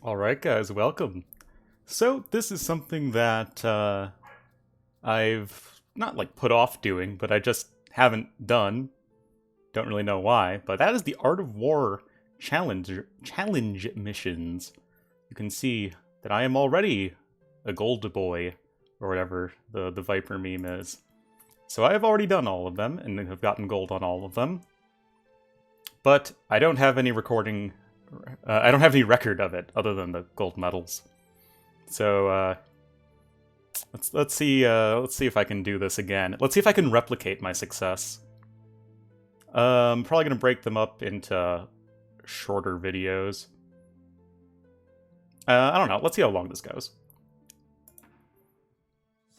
Alright guys, welcome. So this is something that I've not like put off doing, but I just haven't done. Don't really know why, but that is the Art of War challenge missions. You can see that I am already a gold boy, or whatever the Viper meme is. So I have already done all of them, and have gotten gold on all of them. But I don't have any recording I don't have any record of it other than the gold medals. So let's see if I can do this again. Let's see if I can replicate my success. I'm probably gonna break them up into shorter videos. I don't know. Let's see how long this goes.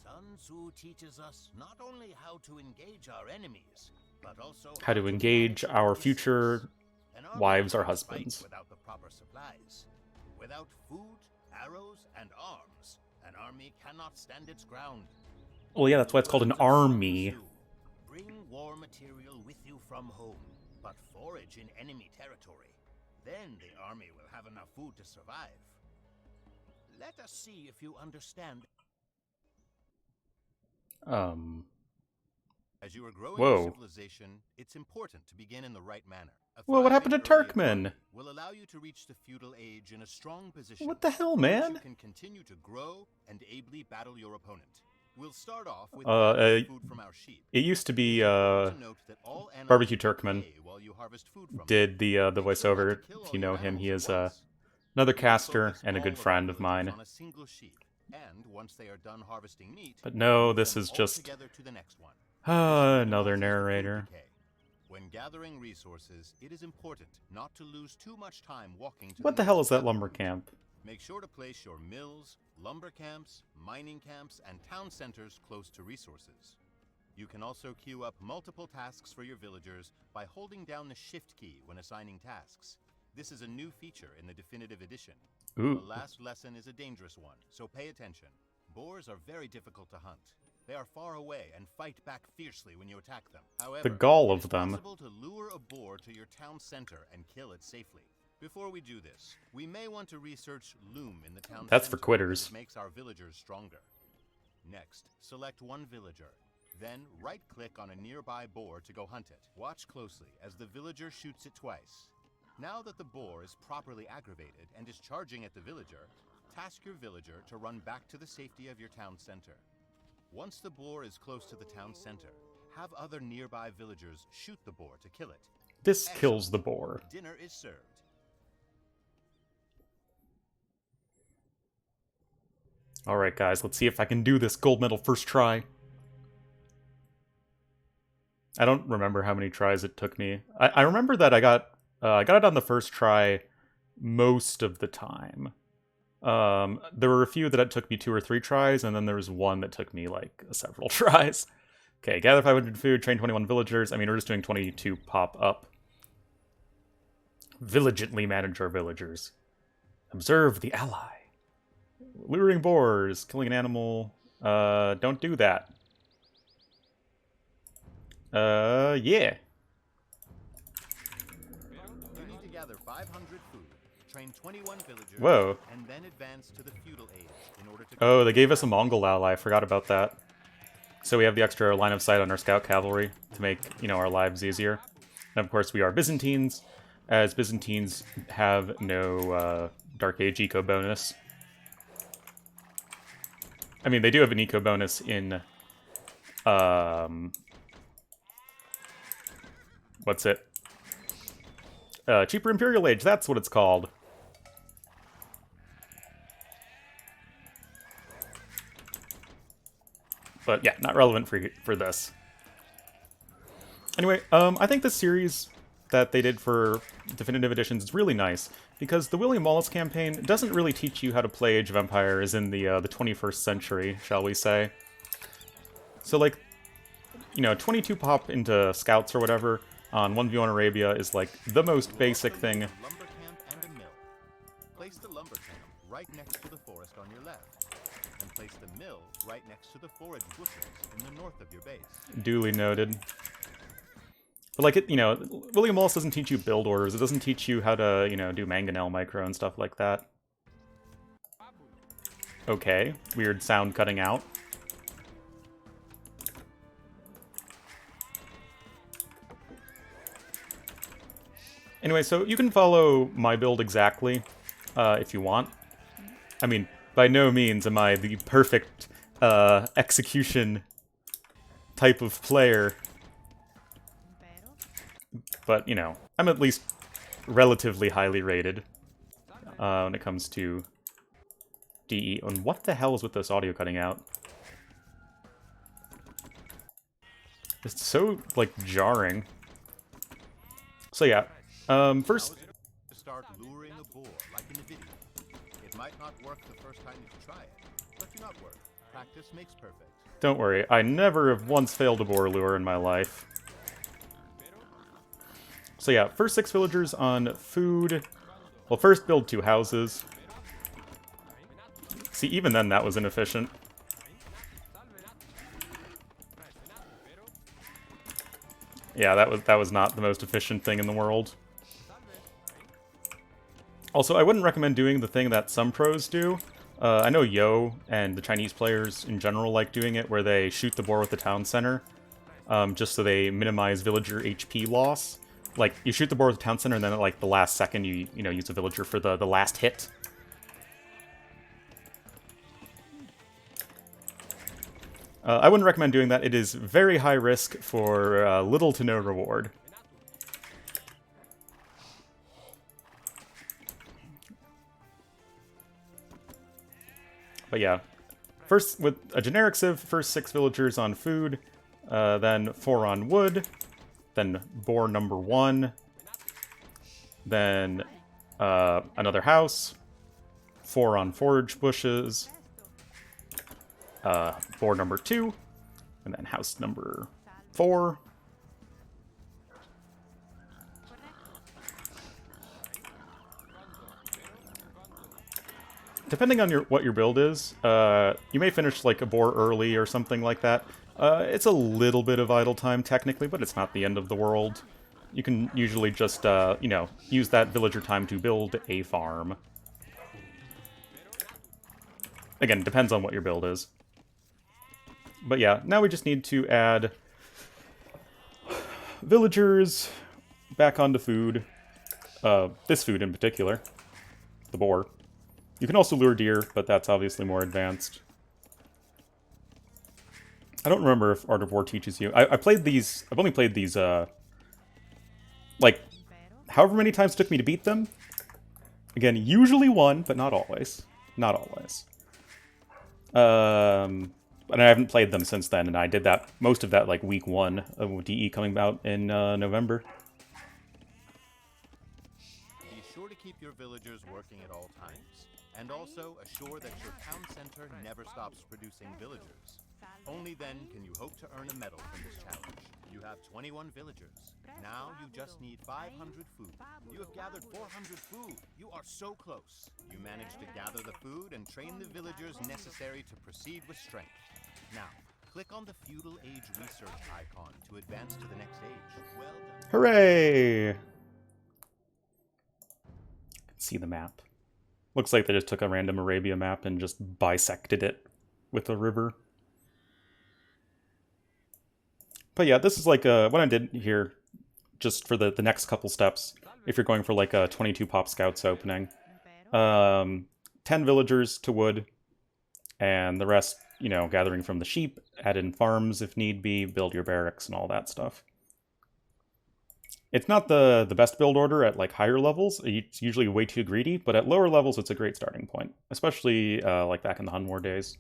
Sun Tzu teaches us not only how to engage our enemies, but also How to engage our future wives or husbands. Without the proper supplies, without food, arrows, and arms, an army cannot stand its ground. Well, yeah, that's why it's called an army. Bring war material with you from home, but forage in enemy territory. Then the army will have enough food to survive. Let us see if you understand. As you are growing your civilization, it's important to begin in the right manner. Whoa, what happened to Turkmen? Will allow you to reach the feudal age in a strong position. What the hell, man? You can continue to grow and ably battle your opponent. We'll start off with food from our sheep. It used to be Barbecue Turkmen did the voiceover. If you know him, he is another caster and a good friend of mine. But no, this is just another narrator. When gathering resources, it is important not to lose too much time walking to What the hell is that lumber camp? Make sure to place your mills, lumber camps, mining camps, and town centers close to resources. You can also queue up multiple tasks for your villagers by holding down the shift key when assigning tasks. This is a new feature in the definitive edition. Ooh. The last lesson is a dangerous one, so pay attention. Boars are very difficult to hunt. They are far away and fight back fiercely when you attack them. However, the gall of them. It's possible to lure a boar to your town center and kill it safely. Before we do this, we may want to research loom in the town center. That's for quitters. It makes our villagers stronger. Next, select one villager. Then right-click on a nearby boar to go hunt it. Watch closely as the villager shoots it twice. Now that the boar is properly aggravated and is charging at the villager, task your villager to run back to the safety of your town center. Once the boar is close to the town center, have other nearby villagers shoot the boar to kill it. This kills the boar. Dinner is served. Alright guys, let's see if I can do this gold medal first try. I don't remember how many tries it took me. I remember that I got it on the first try most of the time. There were a few that it took me 2 or 3 tries, and then there was one that took me, like, several tries. Okay, gather 500 food, train 21 villagers. I mean, we're just doing 22 pop-up. Vigilantly manage our villagers. Observe the ally. Luring boars, killing an animal. Don't do that. Yeah. You need to gather 500 food. Train 21 villagers. Whoa. And then advance to the feudal age in order to. Oh, they gave us a Mongol ally. I forgot about that. So we have the extra line of sight on our scout cavalry to make, our lives easier. And of course, we are Byzantines, as Byzantines have no Dark Age eco bonus. I mean, they do have an eco bonus in what's it? Cheaper Imperial Age, that's what it's called. But yeah, not relevant for this. Anyway, I think this series that they did for Definitive Editions is really nice, because the William Wallace campaign doesn't really teach you how to play Age of Empires in the 21st century, shall we say. So, like, 22 pop into scouts or whatever on 1v1 Arabia is, like, the most basic thing. Lumber camp and a mill. Place the lumber camp right next to the forest on your left, and place the mill right next to the forage bushes in the north of your base. Duly noted. But, like, William Wallace doesn't teach you build orders. It doesn't teach you how to, do mangonel micro and stuff like that. okay. Weird sound cutting out. Anyway, so you can follow my build exactly, if you want. I mean, by no means am I the perfect execution type of player, but, you know, I'm at least relatively highly rated when it comes to DE. And what the hell is with this audio cutting out? It's so, like, jarring. So yeah, first... Start luring a boar, like in the video. It might not work the first time you try it, but do not worry. Practice makes perfect. Don't worry, I never have once failed a boar lure in my life. So yeah, first 6 villagers on food. Well, first build 2 houses. See, even then that was inefficient. Yeah, that was not the most efficient thing in the world. Also, I wouldn't recommend doing the thing that some pros do. I know Yo and the Chinese players in general like doing it, where they shoot the boar with the town center, just so they minimize villager HP loss. Like, you shoot the boar with the town center, and then at, like, the last second, you know, use a villager for the last hit. I wouldn't recommend doing that. It is very high risk for little to no reward. But yeah, first, with a generic civ, first 6 villagers on food, then 4 on wood, then boar number 1, then another house, 4 on forage bushes, boar number 2, and then house number 4. Depending on what your build is, you may finish like a boar early or something like that. It's a little bit of idle time technically, but it's not the end of the world. You can usually just, you know, use that villager time to build a farm. Again, depends on what your build is. But yeah, now we just need to add villagers back onto food. This food in particular. The boar. You can also lure deer, but that's obviously more advanced. I don't remember if Art of War teaches you. I played these... I've only played these, like, however many times it took me to beat them. Again, usually 1, but not always. Not always. And I haven't played them since then, and I did that most of that, like, week 1 of DE coming out in November. Be sure to keep your villagers working at all times. And also assure that your town center never stops producing villagers. Only then can you hope to earn a medal from this challenge. You have 21 villagers. Now you just need 500 food. You have gathered 400 food. You are so close. You managed to gather the food and train the villagers necessary to proceed with strength. Now, click on the Feudal Age Research icon to advance to the next age. Well done. Hooray! See the map. Looks like they just took a random Arabia map and just bisected it with a river. But yeah, this is like what I did here, just for the next couple steps, if you're going for like a 22 pop scouts opening. 10 villagers to wood, and the rest, you know, gathering from the sheep, add in farms if need be, build your barracks and all that stuff. It's not the best build order at like higher levels. It's usually way too greedy, but at lower levels it's a great starting point, especially like back in the Hun War days.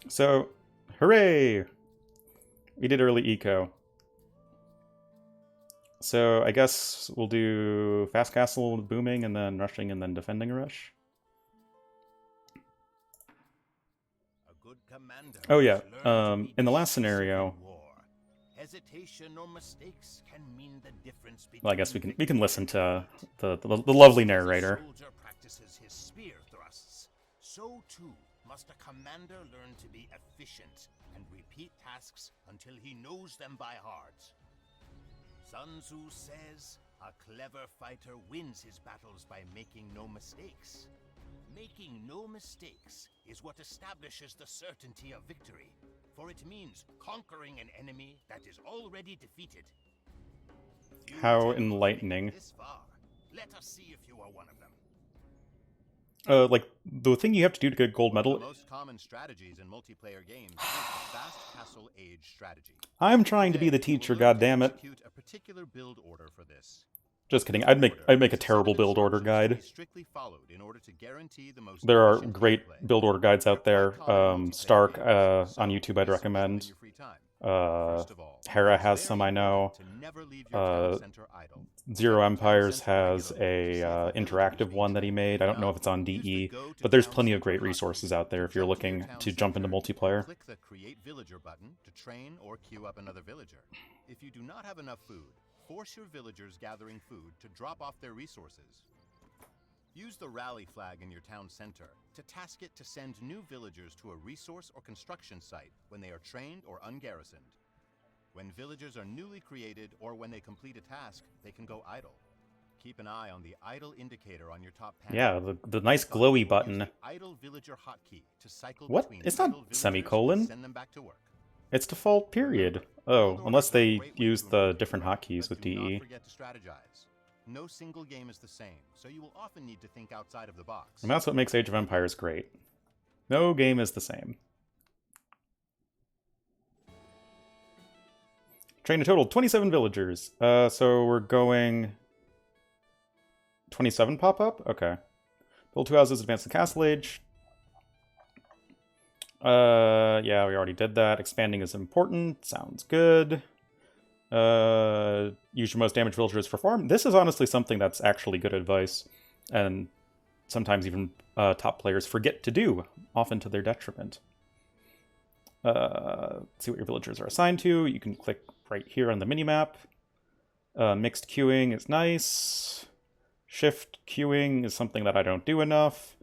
So, hooray! We did early eco. So I guess we'll do fast castle booming and then rushing and then defending a rush. Oh yeah, in the last scenario, well, I guess we can listen to the lovely narrator. So too must a commander learn to be efficient and repeat tasks until he knows them by heart. Sun Tzu says, a clever fighter wins his battles by making no mistakes. Making no mistakes is what establishes the certainty of victory, for it means conquering an enemy that is already defeated. You How generals made it enlightening. this far. Let us see if you are one of them. Like, the thing you have to do to get gold One of medal... the most common strategies in multiplayer games is the fast castle age strategy. I'm trying to be the Today, we will teacher, learn to goddammit. execute a particular build order for this. Just kidding. Build I'd make order a is set terrible of build order instructions to guide. be strictly followed in order to guarantee the most There are efficient great gameplay. build order guides out They're there. quite common in multiplayer Stark games, so on YouTube I'd use them in recommend. your free time. Uh, First of all, Hera it's has very some I know. important to never leave your town Uh, center idle. Zero Check the town Empires center has regularly to see if a the villagers interactive being one that he trained. made. I don't know Now, if it's on use the DE, Go to but there's Town plenty of Center great hotkey resources out there to if you're jump to your looking town to jump into center and multiplayer. click the Create Villager button to train or queue up another villager. If you do not have enough food, force your villagers gathering food to drop off their resources. Use the rally flag in your town center to task it to send new villagers to a resource or construction site when they are trained or ungarrisoned. When villagers are newly created or when they complete a task, they can go idle. Keep an eye on the idle indicator on your top panel. Yeah, the nice Click on it glowy and button. use the idle villager hotkey to cycle What? between It's idle not villagers semicolon. and send them back to work. It's default period. Oh, Build unless orders are a they great way use to the improve different morale, hotkeys but with do not DE. forget to strategize. No single game is the same, so you will often need to think outside of the box. And that's what makes Age of Empires great. No game is the same. Train a total 27 villagers. So we're going 27 pop up? Okay. Build 2 houses, advance the castle age. Yeah, we already did that. Expanding is important. Sounds good. Use your most damaged villagers for farm. This is honestly something that's actually good advice. And sometimes even top players forget to do, often to their detriment. See what your villagers are assigned to. You can click right here on the minimap. Mixed queuing is nice. Shift queuing is something that I don't do enough.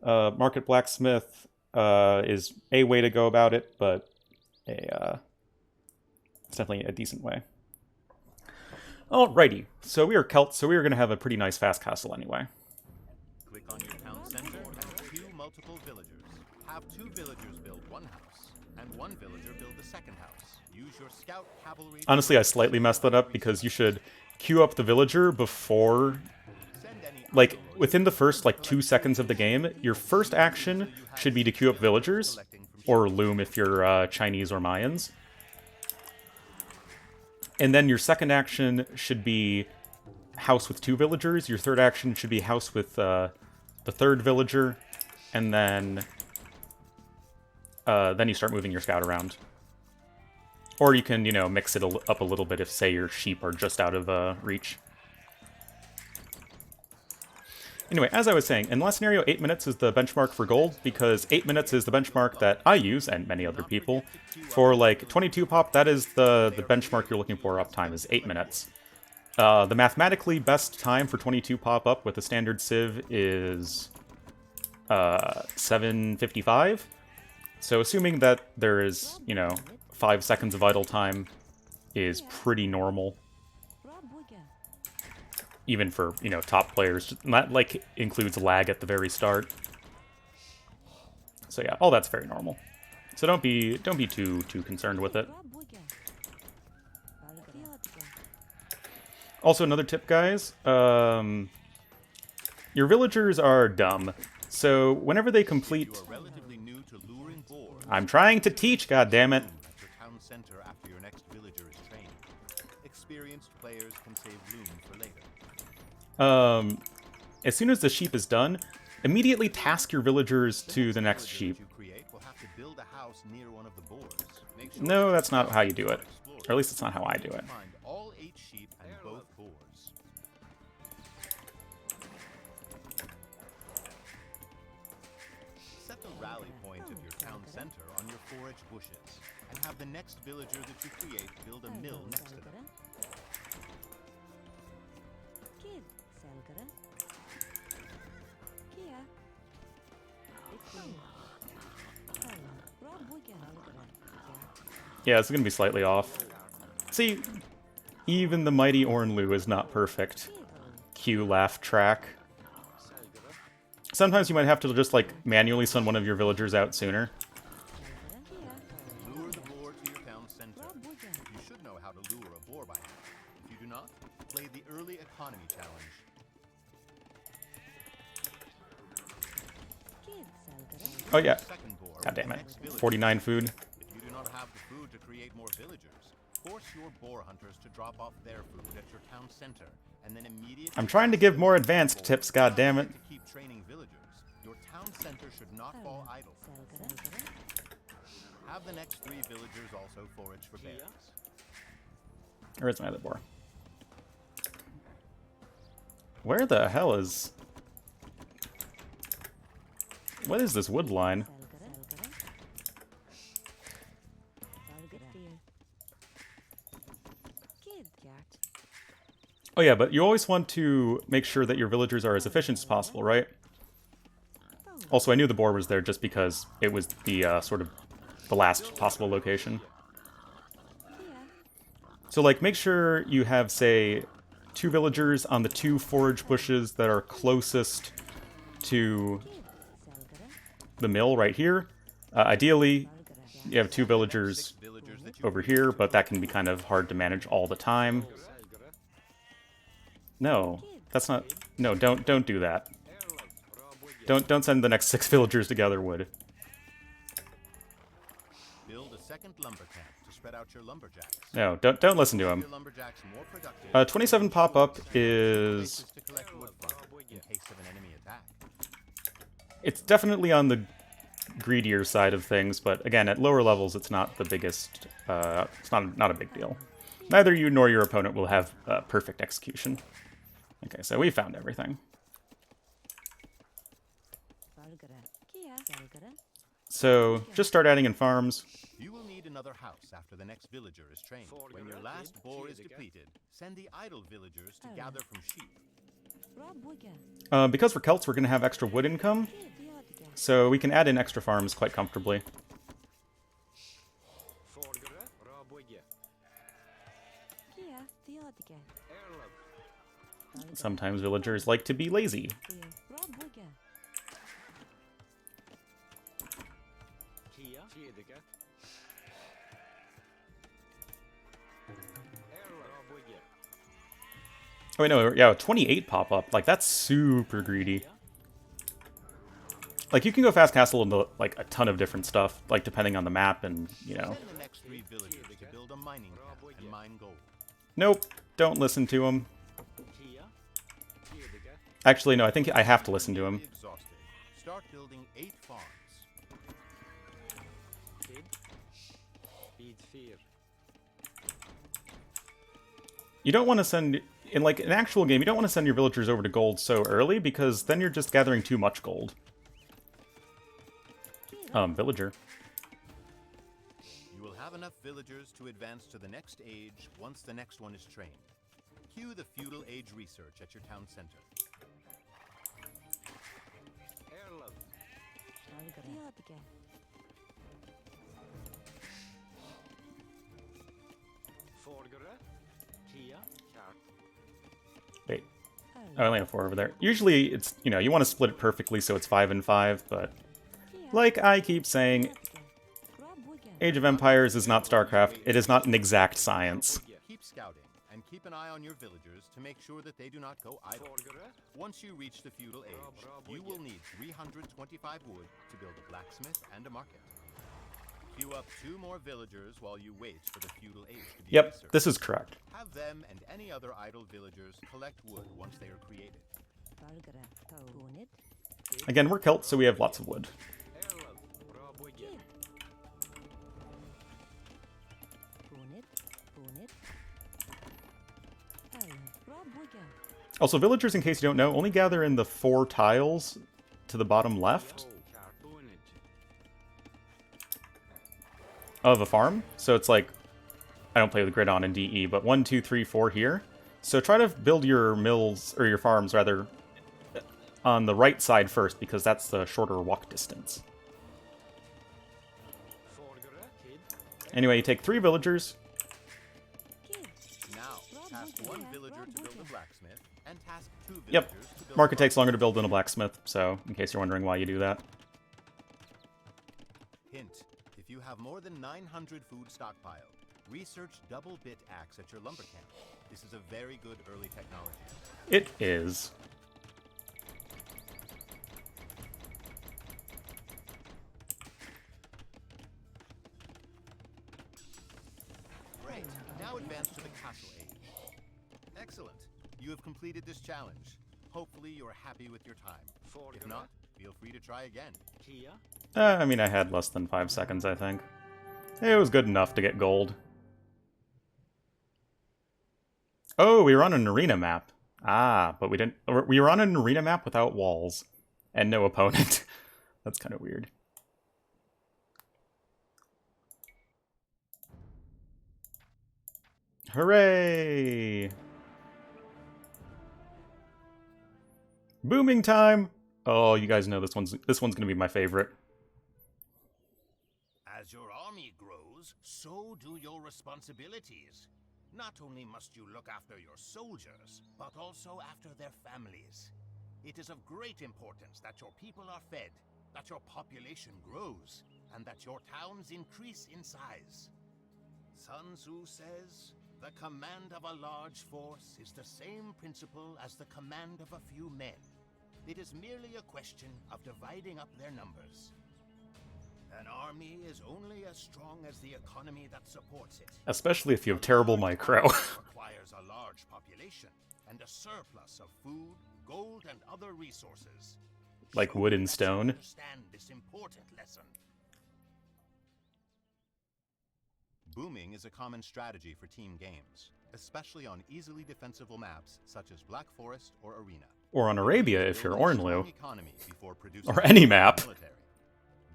Market blacksmith is a way to go about it, but it's definitely a decent way. Alrighty, so we are Celts, so we are going to have a pretty nice fast castle anyway. Click on your town center and queue multiple villagers. Have 2 villagers build one house, and 1 villager build the second house. Use your scout cavalry. Honestly, I slightly messed that up because you should queue up the villager before, like, within the first, 2 seconds of the game. Your first action should be to queue up villagers, or loom if you're Chinese or Mayans. And then your second action should be house with 2 villagers. Your third action should be house with the 3rd villager. And then you start moving your scout around. Or you can, mix it up a little bit if, say, your sheep are just out of reach. Anyway, as I was saying, in the last scenario, 8 minutes is the benchmark for gold, because 8 minutes is the benchmark that I use, and many other people. For, 22 pop, that is the benchmark you're looking for uptime, is 8 minutes. The mathematically best time for 22 pop up with a standard civ is 7:55. So assuming that there is, 5 seconds of idle time is pretty normal. Even for, top players. That, includes lag at the very start. So yeah, all that's very normal. So don't be too concerned with it. Also, another tip, guys. Your villagers are dumb. So whenever they complete... You are relatively new to luring boars. I'm trying to teach, goddammit. At your town center after your next villager is trained. Experienced players can save loom for later. As soon as the sheep is done, immediately task your villagers to the next sheep. You create will have to build a house near one of the boars. Make sure No, that's not how you do it. Or at least it's not how I do it. find all 8 sheep and both boars. Set the rally point of your town center on your forage bushes, and have the next villager that you create build a mill next to them. Yeah, it's gonna be slightly off. See, Even the mighty Ornlu is not perfect. Cue laugh track. Sometimes you might have to just, like, manually send one of your villagers out sooner. Lure the boar to your town center. You should know how to lure a boar by now. If you do not, play the early economy challenge. Oh yeah. Second boar God damn will it. next village. 49 food. If you do not have the food to create more villagers, force your boar hunters to drop off their food at your town center, and then immediately. I'm trying to give more advanced tips, God damn it. To keep training villagers, your town center should not fall idle. Have the next 3 villagers also forage for berries. Where's my other boar? Where the hell is... What is this wood line? Oh yeah, but you always want to make sure that your villagers are as efficient as possible, right? Also, I knew the boar was there just because it was the, sort of, the last possible location. So, like, make sure you have, say, 2 villagers on the 2 forage bushes that are closest to the mill right here. Ideally, you have 2 villagers over here, but that can be kind of hard to manage all the time. No, that's not... No, don't do that. Don't send the next 6 villagers to gather wood. Build a second lumber camp to spread out your lumberjacks. No, don't listen to him. Your lumberjacks more productive. 27 pop-up is... To collect wood from in case of an enemy attack. It's definitely on the greedier side of things, but again, at lower levels, it's not the biggest... it's not a big deal. Neither you nor your opponent will have perfect execution. Okay, so we found everything. So, just start adding in farms. You will need another house after the next villager is trained. When your last boar is depleted, send the idle villagers to gather from sheep. Because we're Celts, we're going to have extra wood income, so we can add in extra farms quite comfortably. Sometimes villagers like to be lazy. Oh wait, no, yeah, 28 pop-up. Like, that's super greedy. Like, you can go fast castle into, like, a ton of different stuff, like, depending on the map and, you know. Send the next 3 villagers to build a mining camp and mine gold. Nope, don't listen to him. Actually, no, I think I have to listen to him. Exhausted. Start building 8 farms. You don't want to send... In, like, an actual game, you don't want to send your villagers over to gold so early, because then you're just gathering too much gold. Villager. You will have enough villagers to advance to the next age once the next one is trained. Cue the feudal age research at your town center. Wait. I only have 4 over there. Usually, it's, you know, you want to split it perfectly so it's 5 and 5, but... Like I keep saying, Age of Empires is not StarCraft. It is not an exact science. Keep scouting, and keep an eye on your villagers to make sure that they do not go idle. Once you reach the feudal age, you will need 325 wood to build a blacksmith and a market. Queue up 2 more villagers while you wait for the feudal age to be Yep, researched. this is correct. Have them and any other idle villagers collect wood once they are created. Again, we're Celts, so we have lots of wood. Also, villagers, in case you don't know, only gather in the 4 tiles to the bottom left of a farm. So it's like, I don't play with grid on in DE, but 1, 2, 3, 4 here. So try to build your mills, or your farms rather, on the right side first, because that's the shorter walk distance. Anyway, you take 3 villagers. Now, Task one villager to build a blacksmith, and task two Yep. villagers to build Market a takes longer to build than a blacksmith, so in case you're wondering why you do that. Hint: if you have more than 900 food stockpiled, research double bit axe at your lumber camp. This is a very good early technology. It is. Great. Now advance to the castle age. Excellent. You have completed this challenge. Hopefully you're happy with your time. If not, feel free to try again. I mean, I had less than 5 seconds, I think. It was good enough to get gold. Oh, we were on an arena map. Ah, but we didn't... We were on an arena map without walls. And no opponent. That's kind of weird. Hooray! Booming time! Oh, you guys know this one's gonna be my favorite. As your army grows, so do your responsibilities. Not only must you look after your soldiers, but also after their families. It is of great importance that your people are fed, that your population grows, and that your towns increase in size. Sun Tzu says, "The command of a large force is the same principle as the command of a few men. It is merely a question of dividing up their numbers. An army is only as strong as the economy that supports it. Especially if you have terrible micro. Requires a large population and a surplus of food, gold, and other resources. Like wood and Let's stone. Understand this important lesson. Booming is a common strategy for team games, especially on easily defensible maps such as Black Forest or Arena. Or on Arabia if you're Building a Ornlu. strong economy before producing Or any a map. military.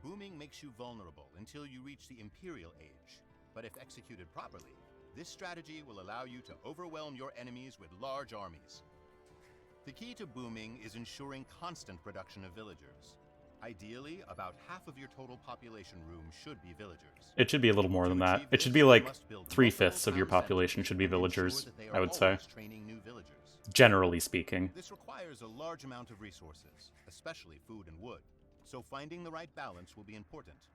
Booming makes you vulnerable until you reach the Imperial Age, but if executed properly, this strategy will allow you to overwhelm your enemies with large armies. The key to booming is ensuring constant production of villagers. Ideally, about half of your total population room should be villagers. It should be a little more than that. It should be like 3/5 of your population should be villagers, I would say. Training new villagers. Generally speaking. This requires a large amount of resources, especially food and wood, so finding the right balance will be important.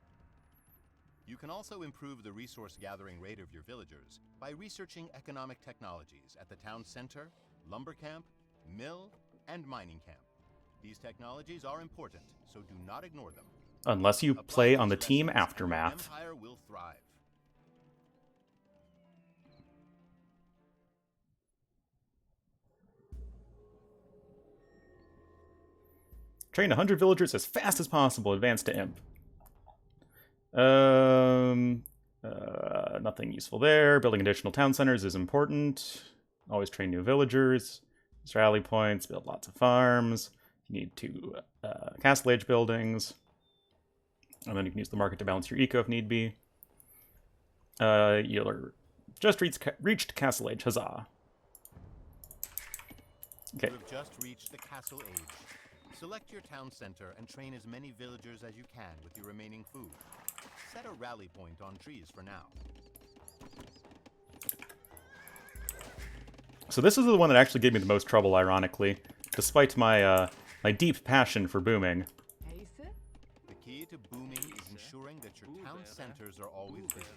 You can also improve the resource gathering rate of your villagers by researching economic technologies at the town center, lumber camp, mill, and mining camp. These technologies are important, so do not ignore them. Unless you play on the team Aftermath. Empire will thrive. Train 100 villagers as fast as possible. Advance to Imp. Nothing useful there. Building additional town centers is important. Always train new villagers. Use rally points. Build lots of farms. You need 2 castle age buildings. And then you can use the market to balance your eco if need be. You'll just reached castle age. Huzzah. Okay. You have just reached the castle age. Select your town center and train as many villagers as you can with your remaining food. Set a rally point on trees for now. So this is the one that actually gave me the most trouble, ironically, despite my my deep passion for booming. The key to booming is ensuring that your town centers are always busy.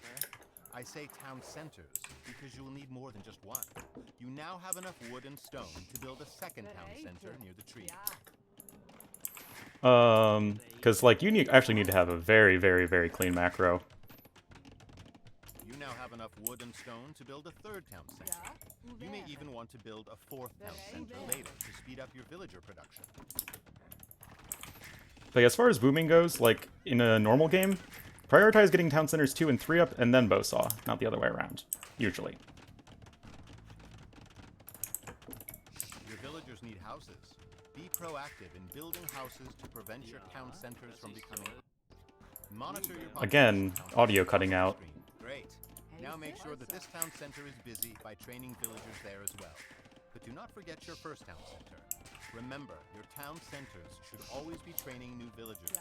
I say town centers because you will need more than just one. You now have enough wood and stone to build a second town center near the tree. Because like you actually need to have a very, very, very clean macro. You now have enough wood and stone to build a third town center. You may even want to build a fourth town center later to speed up your villager production. But as far as booming goes, like in a normal game, prioritize getting town centers 2 and 3 up, and then bowsaw, not the other way around, usually. Your villagers need houses. Be proactive in building houses to prevent your town centers from becoming... Monitor your Again, audio cutting out. Great. Now make sure that this town center is busy by training villagers there as well. But do not forget your first town center. Remember, your town centers should always be training new villagers.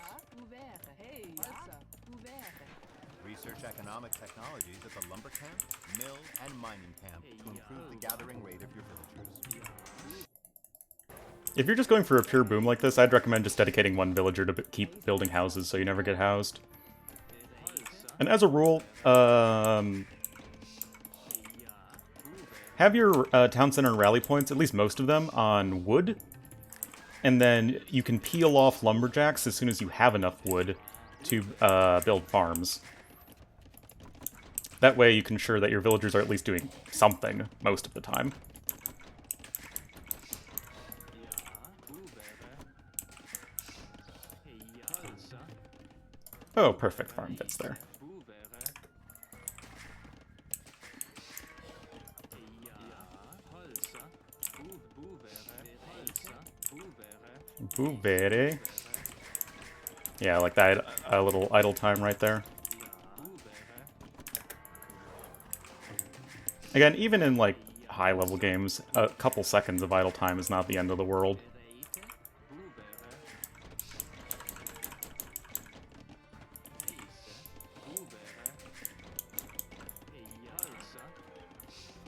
Research economic technologies at the lumber camp, mill, and mining camp to improve the gathering rate of your villagers. If you're just going for a pure boom like this, I'd recommend just dedicating one villager to keep building houses so you never get housed. And as a rule, have your town center and rally points, at least most of them, on wood. And then you can peel off lumberjacks as soon as you have enough wood to build farms. That way you can ensure that your villagers are at least doing something most of the time. Oh, perfect farm fits there. Boovere. Yeah, like that, a little idle time right there. Again, even in like high-level games, a couple seconds of idle time is not the end of the world.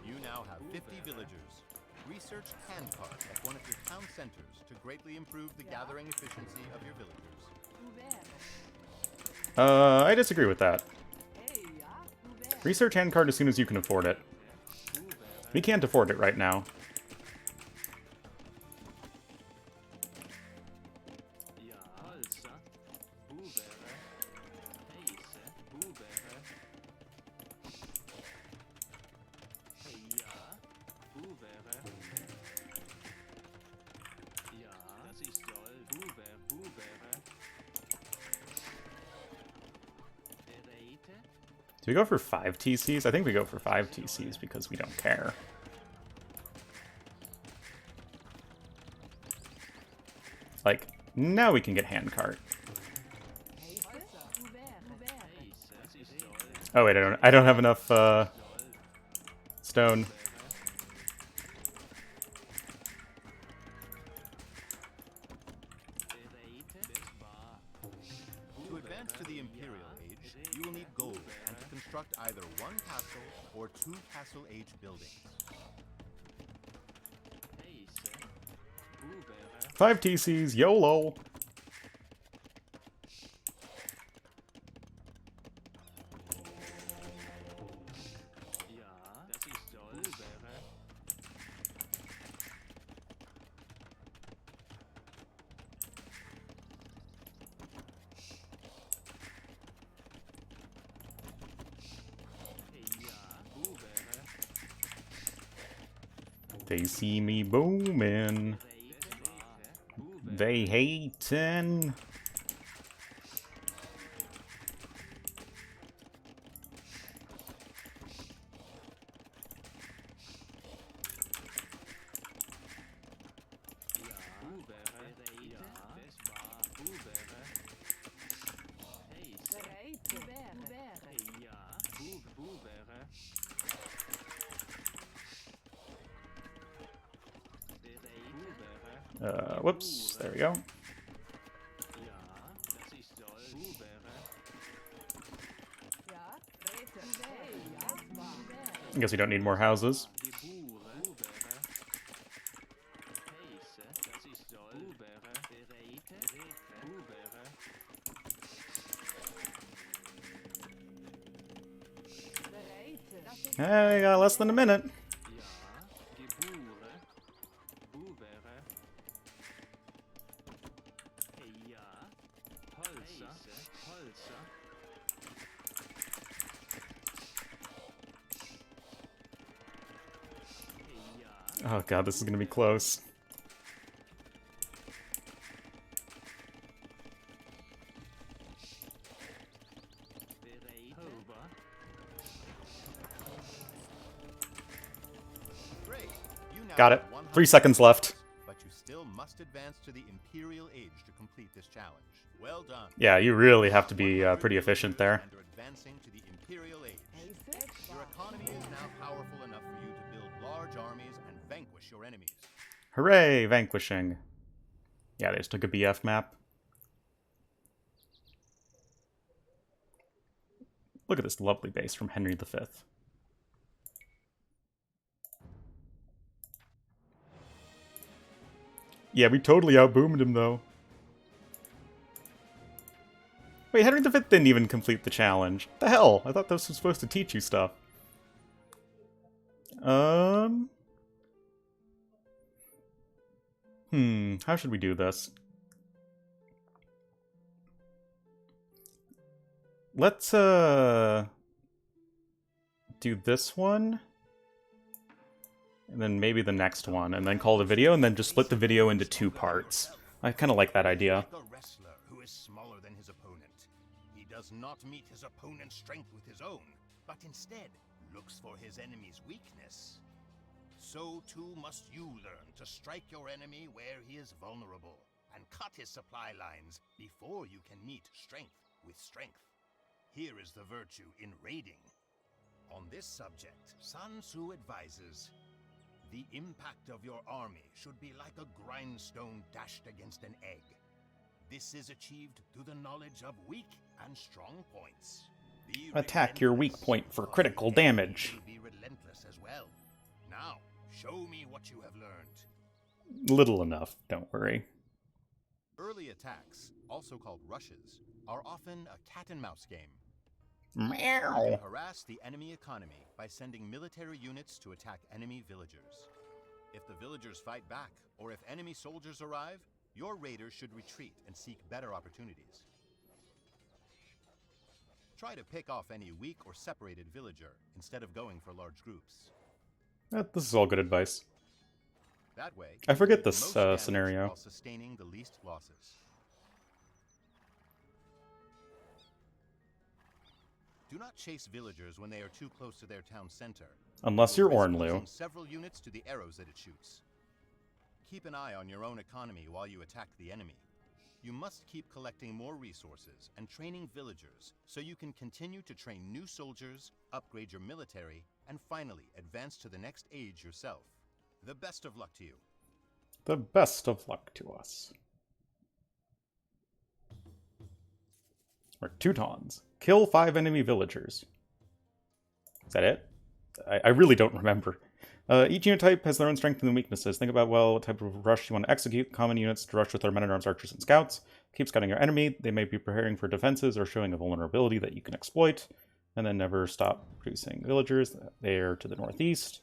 You now have 50 villagers. Research handcart at one of your town centers to greatly improve the gathering efficiency of your villagers. I disagree with that. Research handcart as soon as you can afford it. We can't afford it right now. Do we go for 5 TCs? I think we go for 5 TCs because we don't care. Like, now we can get handcart. Oh wait, I don't have enough stone. To advance to the Imperial Age, you will need gold and to construct either one castle or 2 castle age buildings. 5 TCs, YOLO! They see me booming. They hatin'. Whoops, there we go. I guess we don't need more houses. Hey, got less than a minute. Oh god, this is gonna be close. Great. You now Got it. have 100 3 seconds left. but you still must advance to the Imperial Age to complete this challenge. Well done. Yeah, you really have to be pretty efficient there. And are advancing to the Imperial Age. Your economy is now powerful enough for you to build large armies and vanquish your enemies. Hooray, vanquishing. Yeah, they just took a BF map. Look at this lovely base from Henry V. Yeah, we totally outboomed him, though. Wait, Henry V didn't even complete the challenge. The hell? I thought this was supposed to teach you stuff. How should we do this? Let's, do this one. And then maybe the next one, and then call it a video, and then just split the video into 2 parts. I kind of like that idea. Like a wrestler who is smaller than his opponent. He does not meet his opponent's strength with his own, but instead looks for his enemy's weakness. So too must you learn to strike your enemy where he is vulnerable, and cut his supply lines before you can meet strength with strength. Here is the virtue in raiding. On this subject, Sun Tzu advises, the impact of your army should be like a grindstone dashed against an egg. This is achieved through the knowledge of weak and strong points. Attack your weak point for critical damage. Be relentless as well. Now, show me what you have learned. Little enough, don't worry. Early attacks, also called rushes, are often a cat-and-mouse game. Meow. You can harass the enemy economy by sending military units to attack enemy villagers. If the villagers fight back, or if enemy soldiers arrive, your raiders should retreat and seek better opportunities. Try to pick off any weak or separated villager, instead of going for large groups. This is all good advice. That way, I forget you do this the most damage scenario. while sustaining the least losses. Do not chase villagers when they are too close to their town center. Unless You'll you're risk Ornlu. losing several units to the arrows that it shoots. Keep an eye on your own economy while you attack the enemy. You must keep collecting more resources and training villagers so you can continue to train new soldiers, upgrade your military, and finally advance to the next age yourself. The best of luck to you. The best of luck to us. We're Teutons. Kill 5 enemy villagers. Is that it? I really don't remember. Each unit type has their own strengths and weaknesses. Think about, well, what type of rush you want to execute. Common units to rush with their men-at-arms, archers, and scouts. Keep scouting your enemy. They may be preparing for defenses or showing a vulnerability that you can exploit. And then never stop producing villagers. They are to the northeast.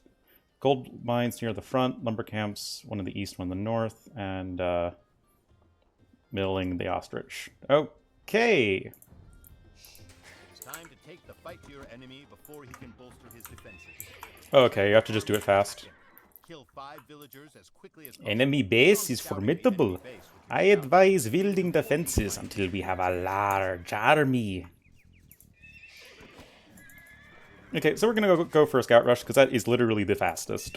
Gold mines near the front. Lumber camps, one in the east, one in the north. And milling the ostrich. Okay. It's time to take the fight to your enemy before he can bolster his defenses. Okay, you have to just do it fast. Kill 5 villagers as quickly as possible. Enemy base is formidable. I advise building defenses until we have a large army. Okay, so we're gonna go for a scout rush, because that is literally the fastest.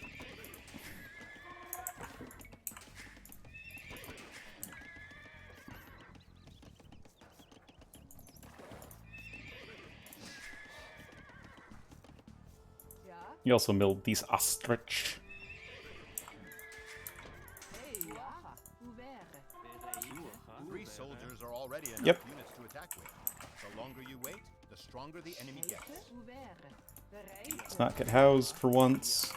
You also milled these ostrich. 3 soldiers are already enough Yep. units to attack with. The longer you wait, the stronger the enemy gets. Let's not get housed for once.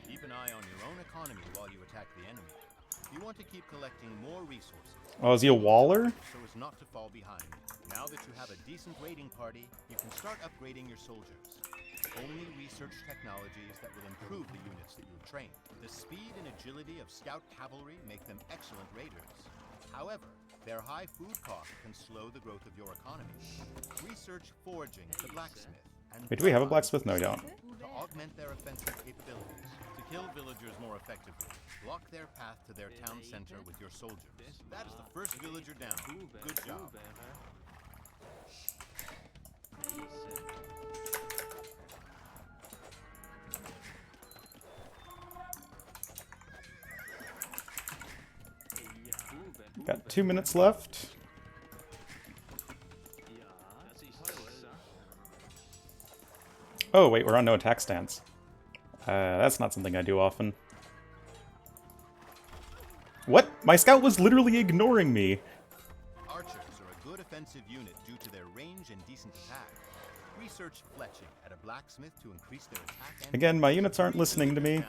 Keep an eye on your own economy while you attack the enemy. You want to keep collecting more resources. Oh, is he a waller? So as not to fall behind. Now that you have a decent raiding party, you can start upgrading your soldiers. Only research technologies that will improve the units that you've trained. The speed and agility of scout cavalry make them excellent raiders. However, their high food cost can slow the growth of your economy. Research forging the blacksmith. And Wait, do we have a blacksmith? No, we don't. to augment their offensive capabilities. To kill villagers more effectively, block their path to their town center with your soldiers. That is the first villager down. Good job. Got 2 minutes left. Oh, wait, we're on no attack stance. That's not something I do often. What? My scout was literally ignoring me. Archers are a good offensive defensive unit due to their range and decent attack. Research fletching at a blacksmith to increase their attack and... Again, my units aren't listening to me.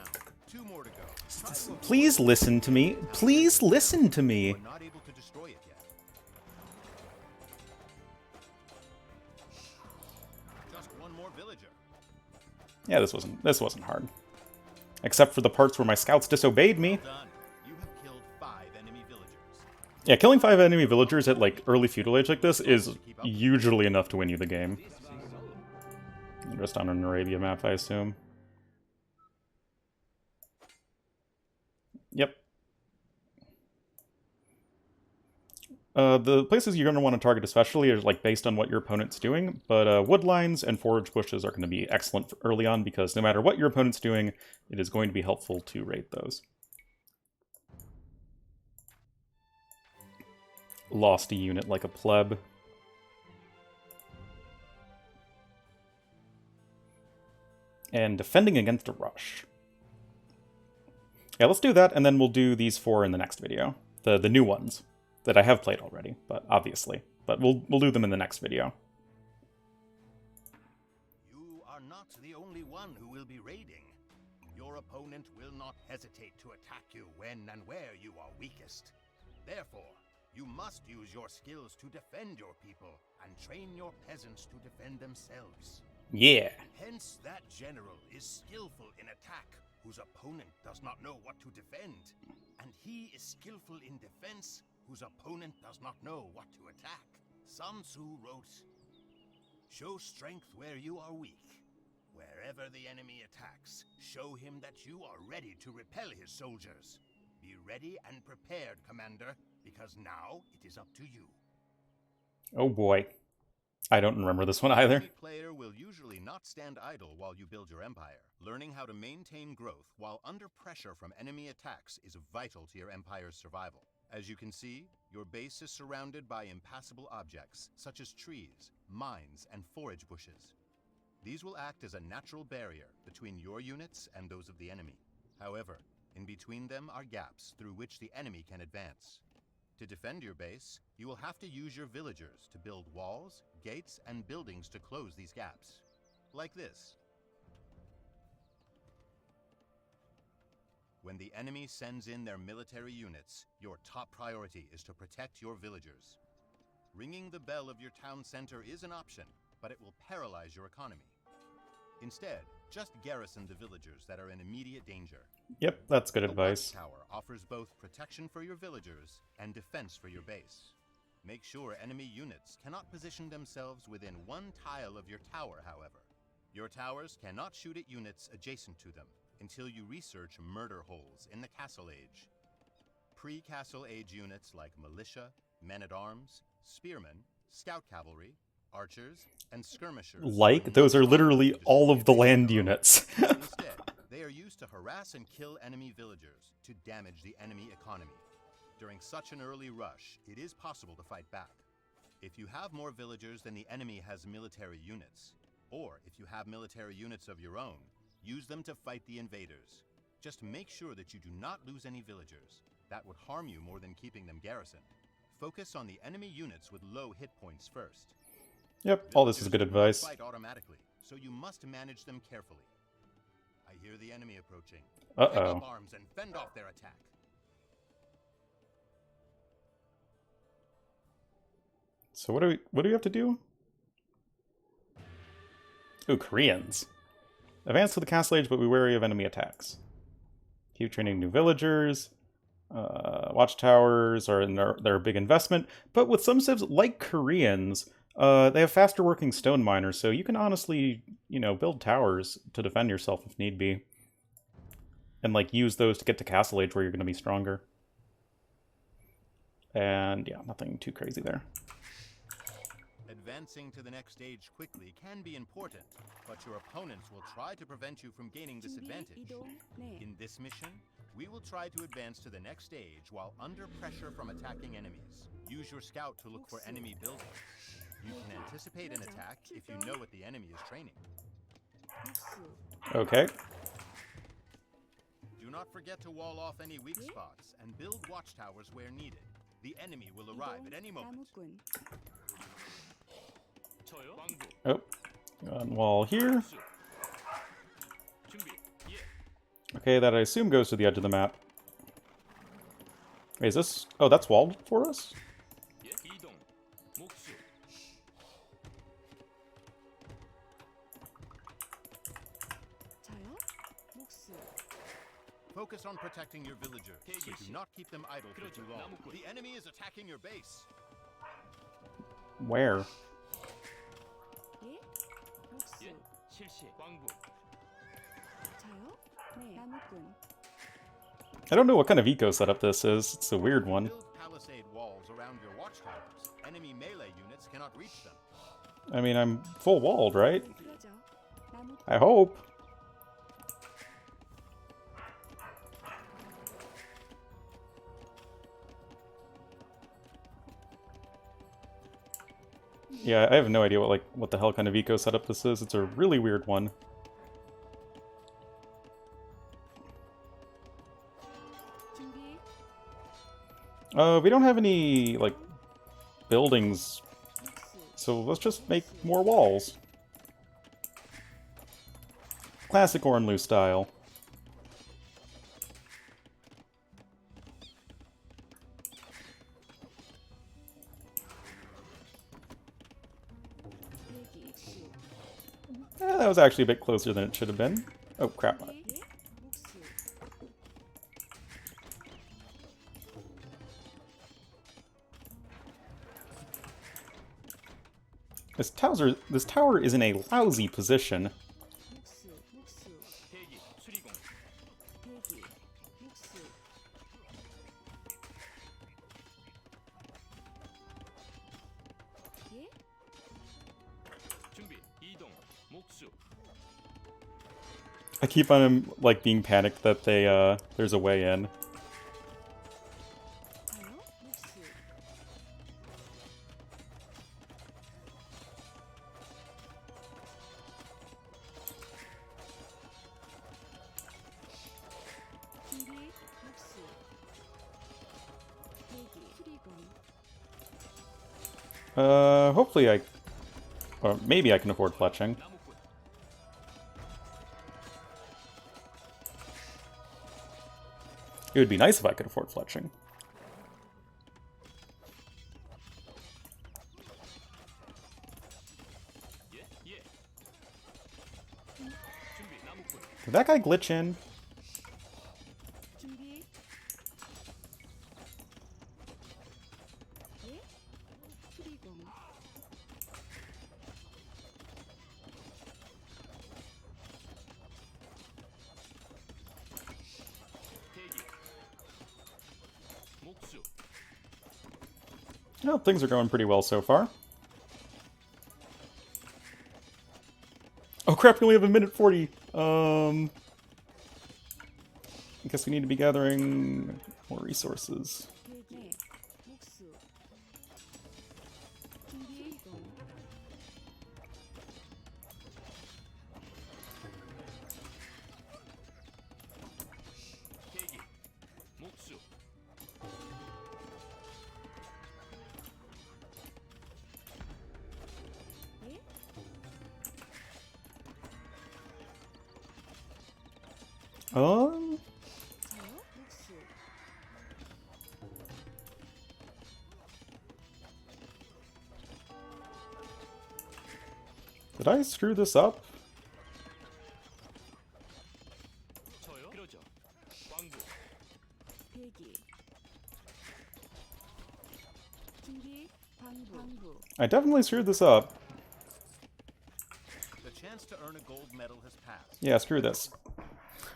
2 more to go. Please listen to me. Please listen to me. We're not able to destroy it yet. Just 1 more villager. Yeah, this wasn't hard. Except for the parts where my scouts disobeyed me. Well done. You have killed 5 enemy villagers. Yeah, killing 5 enemy villagers at, like, early feudal age like this is usually enough to win you the game. Just on an Arabia map, I assume. Yep. The places you're going to want to target especially are, like, based on what your opponent's doing, but wood lines and forage bushes are going to be excellent for early on, because no matter what your opponent's doing, it is going to be helpful to raid those. Lost a unit like a pleb. And defending against a rush. Yeah, let's do that, and then we'll do these 4 in the next video. The new ones that I have played already, but obviously. But we'll do them in the next video. You are not the only one who will be raiding. Your opponent will not hesitate to attack you when and where you are weakest. Therefore, you must use your skills to defend your people and train your peasants to defend themselves. Yeah. Hence, that general is skillful in attack, whose opponent does not know what to defend. And he is skillful in defense, whose opponent does not know what to attack. Sun Tzu wrote, "Show strength where you are weak. Wherever the enemy attacks, show him that you are ready to repel his soldiers. Be ready and prepared, Commander, because now it is up to you." Oh boy. I don't remember this one either. Every player will usually not stand idle while you build your empire. Learning how to maintain growth while under pressure from enemy attacks is vital to your empire's survival. As you can see, your base is surrounded by impassable objects, such as trees, mines, and forage bushes. These will act as a natural barrier between your units and those of the enemy. However, in between them are gaps through which the enemy can advance. To defend your base, you will have to use your villagers to build walls, gates, and buildings to close these gaps. Like this. When the enemy sends in their military units, your top priority is to protect your villagers. Ringing the bell of your town center is an option, but it will paralyze your economy. Instead, just garrison the villagers that are in immediate danger. Yep, that's good advice. The watchtower offers both protection for your villagers and defense for your base. Make sure enemy units cannot position themselves within 1 tile of your tower, however. Your towers cannot shoot at units adjacent to them until you research murder holes in the Castle Age. Pre-Castle Age units like militia, men-at-arms, spearmen, scout cavalry, archers, and skirmishers. Like, those are literally all of the land units. Instead, they are used to harass and kill enemy villagers to damage the enemy economy. During such an early rush, it is possible to fight back. If you have more villagers than the enemy has military units, or if you have military units of your own, use them to fight the invaders. Just make sure that you do not lose any villagers. That would harm you more than keeping them garrisoned. Focus on the enemy units with low hit points first. Yep, all this is good advice. Fight automatically, so you must manage them carefully. I hear the enemy approaching. Uh-oh. Pick up arms and fend off their attack. So what do we have to do? Ooh, Koreans. Advance to the Castle Age, but be wary of enemy attacks. Keep training new villagers. Watchtowers they're a big investment, but with some civs like Koreans, they have faster working stone miners, so you can honestly, build towers to defend yourself if need be. And, like, use those to get to Castle Age where you're going to be stronger. And, yeah, nothing too crazy there. Advancing to the next stage quickly can be important, but your opponents will try to prevent you from gaining this advantage. In this mission, we will try to advance to the next stage while under pressure from attacking enemies. Use your scout to look for enemy buildings. You can anticipate an attack if you know what the enemy is training. Okay. Do not forget to wall off any weak spots and build watchtowers where needed. The enemy will arrive at any moment. Oh, on wall here. Okay, that I assume goes to the edge of the map. Wait, is this... Oh, that's walled for us? Focus on protecting your villagers, so do not keep them idle for too long. The enemy is attacking your base. Where? I don't know what kind of eco setup this is. It's a weird one. Build palisade walls around your watchtowers. Enemy melee units cannot reach them. I mean, I'm full walled, right? I hope. Yeah, I have no idea what the hell kind of eco setup this is. It's a really weird one. We don't have any, like, buildings, so let's just make more walls. Classic Ornlu style. That was actually a bit closer than it should have been. Oh, crap. This tower is in a lousy position. I keep on, like, being panicked that there's a way in. Hopefully or maybe I can afford fletching. It would be nice if I could afford fletching. Did that guy glitch in? Well, things are going pretty well so far. Oh crap, we only have 1:40. I guess we need to be gathering more resources. Did I screw this up? I definitely screwed this up. The chance to earn a gold medal has passed. Yeah, screw this.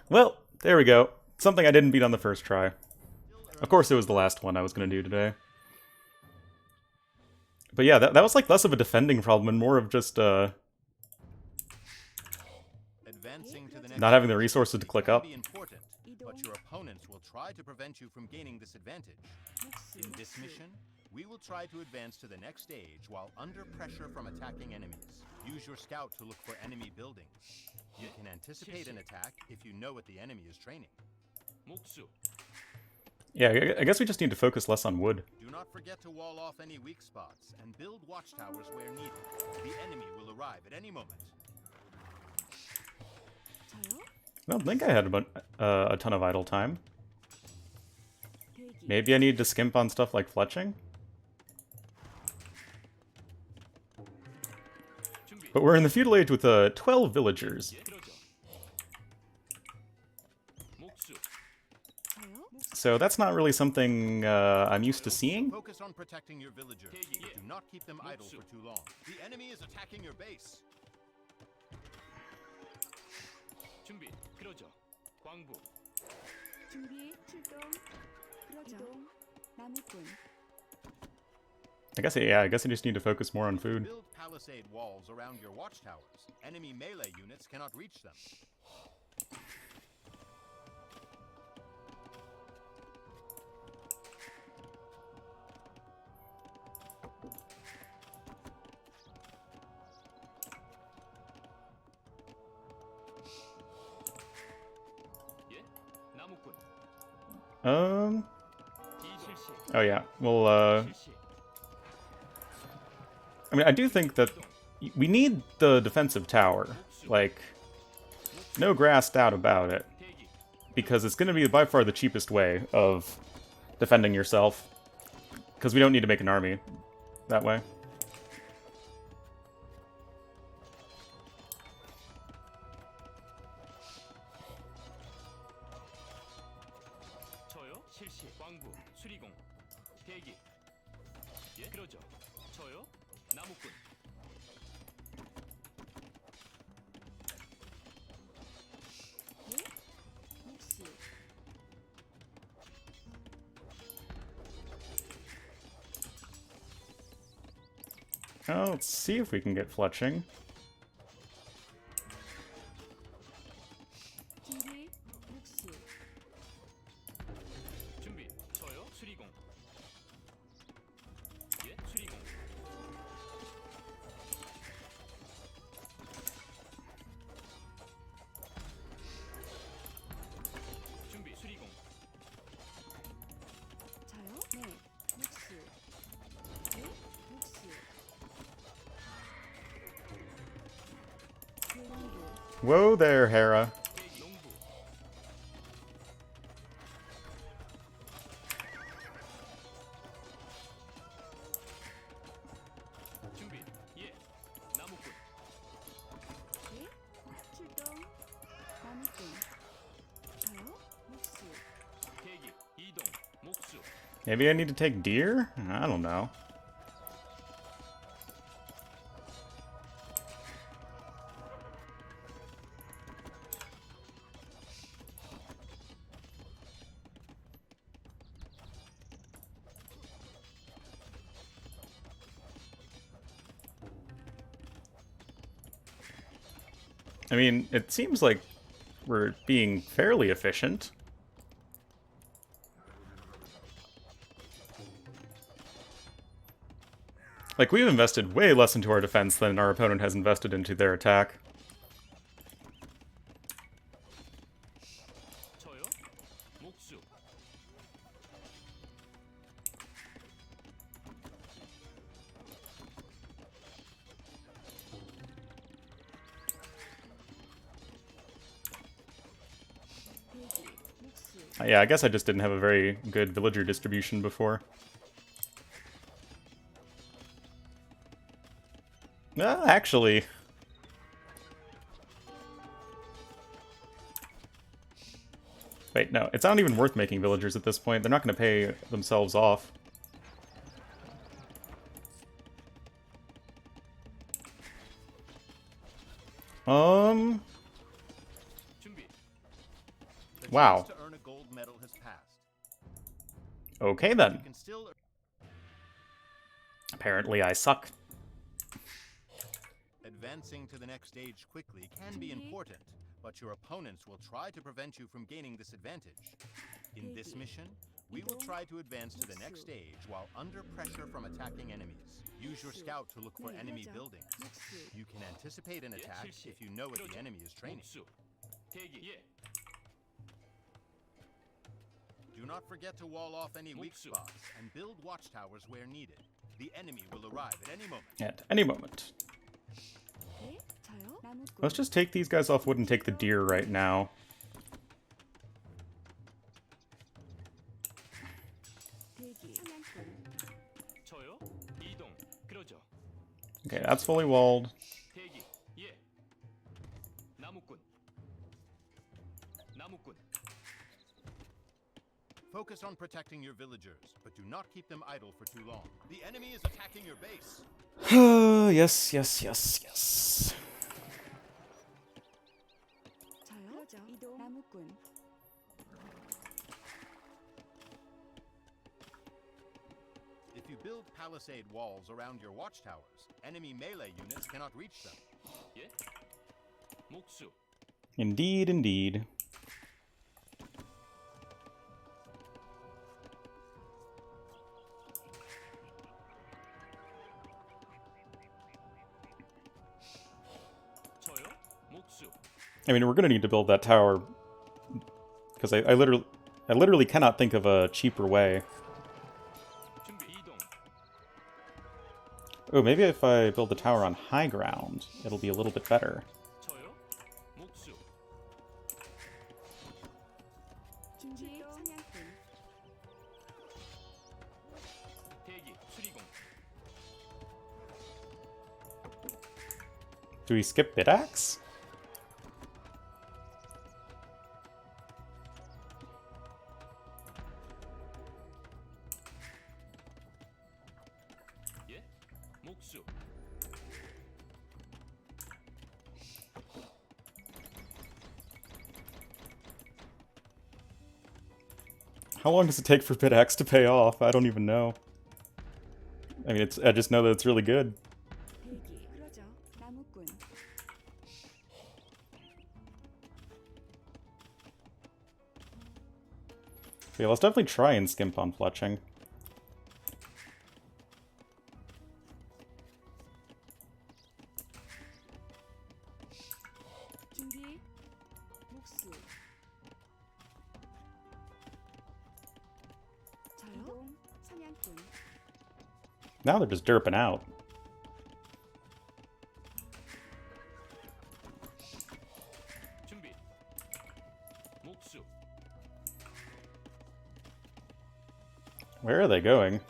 Well, there we go. Something I didn't beat on the first try. Of course it was the last one I was going to do today. But yeah, that was like less of a defending problem and more of just not having the resources to click up. Important, but your opponents will try to prevent you from gaining this advantage. In this mission, we will try to advance to the next stage while under pressure from attacking enemies. Use your scout to look for enemy buildings. You can anticipate an attack if you know what the enemy is training. Yeah, I guess we just need to focus less on wood. Do not forget to wall off any weak spots and build watchtowers where needed. The enemy will arrive at any moment. I don't think I had a ton of idle time. Maybe I need to skimp on stuff like fletching? But we're in the feudal age with 12 villagers. So that's not really something I'm used to seeing. Focus on protecting your villagers. Do not keep them idle for too long. The enemy is attacking your base. 준비, 그러죠. 광부. 준비 출동. 이동. 나무꾼. I guess I just need to focus more on food. Build palisade walls around your watchtowers. Enemy melee units cannot reach them. 예? 나무꾼. 실시. Oh yeah, well, 실시. I mean, I do think that we need the defensive tower. Like, no grass doubt about it. 대기. Because it's going to be by far the cheapest way of defending yourself. Because we don't need to make an army that way. 저요? 실시. 광부. 수리공. 대기. 예? 그러죠. 저요? 나무꾼. 묵시. Oh, let's see if we can get fletching. 준비. 묵시. 준비. 저요? 수리공. 예? 수리공. 준비. 수리공. 저요? 네. 묵시. 네. 묵시. 교란부. Whoa there, Hera. 대기. 농부. 준비. 예. 나무꾼. 네. 출동. 나무꾼. 저요? 묵시. 대기. 이동. 목수. Maybe I need to take deer? I don't know. I mean, it seems like we're being fairly efficient. Like, we've invested way less into our defense than our opponent has invested into their attack. 저요? 목수. 대기. 묵시. Yeah, I guess I just didn't have a very good villager distribution before. Actually... Wait, no, it's not even worth making villagers at this point. They're not going to pay themselves off. 준비. The Wow. chance to earn a gold medal has passed. Okay You then. can still Apparently I suck. advancing to the next stage quickly can be important, but your opponents will try to prevent you from gaining this advantage. In this mission, we will try to advance to the next stage while under pressure from attacking enemies. Use your scout to look for enemy buildings. 묵시. You can anticipate an attack if you know what the enemy is training. 목수. 대기. 예. Do not forget to wall off any weak Muksu. spots and build watchtowers where needed. The enemy will arrive at any moment. At any moment. 네, 저요. 나무꾼. Let's just take these guys off wood and take the deer right now. 대기. 사냥꾼. 저요? 이동. 그러죠. Okay, that's fully walled. 대기. 예. 나무꾼. 나무꾼. Focus on protecting your villagers, but do not keep them idle for too long. The enemy is attacking your base. Yes, yes, yes, yes. 저요. 그러죠. 이동. 나무꾼. If you build palisade walls around your watchtowers, enemy melee units cannot reach them. 예. 목수. Indeed, indeed. 저요? 목수. I mean, we're gonna need to build that tower because I literally cannot think of a cheaper way. 준비. 이동. Oh, maybe if I build the tower on high ground, it'll be a little bit better. 저요? 목수. 준비. 사냥꾼. 대기. 수리공. Do we skip Bidaxe? 예. 목수. How long does it take for Bidaxe to pay off? I don't even know. I mean, I just know that it's really good. 대기. 그러죠. 나무꾼. Okay, let's definitely try and skimp on fletching. 준비. 목수. 저요. 이동. 사냥꾼. Now they're just derping out. 준비. 목수. Where are they going?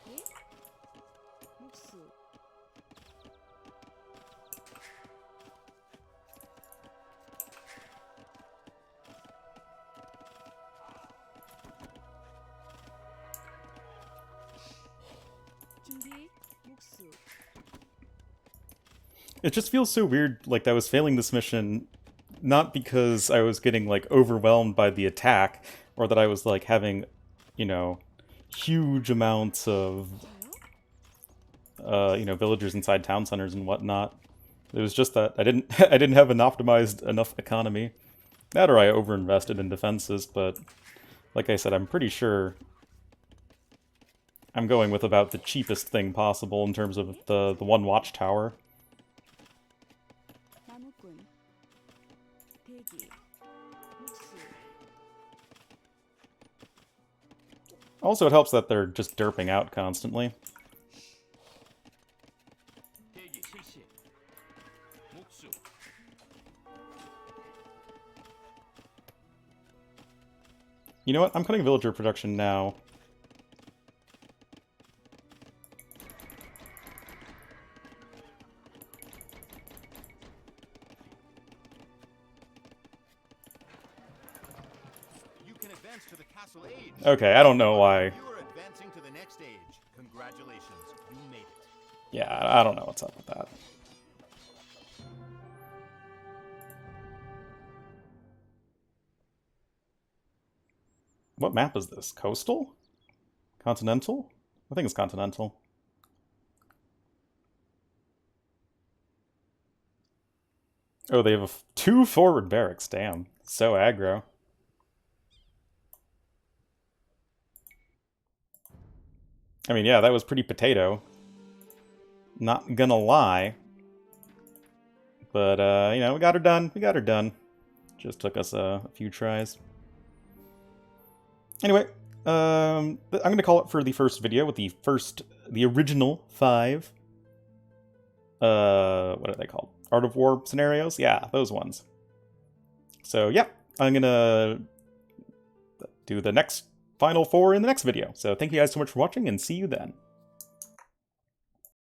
예. 목수. 준비. 목수. It just feels so weird, like I was failing this mission, not because I was getting, like, overwhelmed by the attack, or that I was, like, having, you know, huge amounts of, 저요. you know, villagers inside town centers and whatnot. It was just that I didn't I didn't have an optimized enough economy. That or I overinvested in defenses, but like I said, I'm pretty sure I'm going with about the cheapest thing possible in terms of the one watchtower. 나무꾼. 대기. 목수. Also, it helps that they're just derping out constantly. 대기. 실시. 목수. You know what? I'm cutting villager production now. You can advance to the castle age. Okay, I don't know why. You are advancing to the next age. Congratulations, you made it. Yeah, I don't know what's up with that. What map is this? Coastal? Continental? I think it's Continental. Oh, they have two forward barracks. Damn. So aggro. I mean, yeah, that was pretty potato. Not gonna lie. But, you know, we got her done. We got her done. Just took us a few tries. Anyway, I'm going to call it for the first video with the original 5, what are they called? Art of War scenarios? Yeah, those ones. So, yeah, I'm going to do the next final 4 in the next video. So thank you guys so much for watching, and see you then.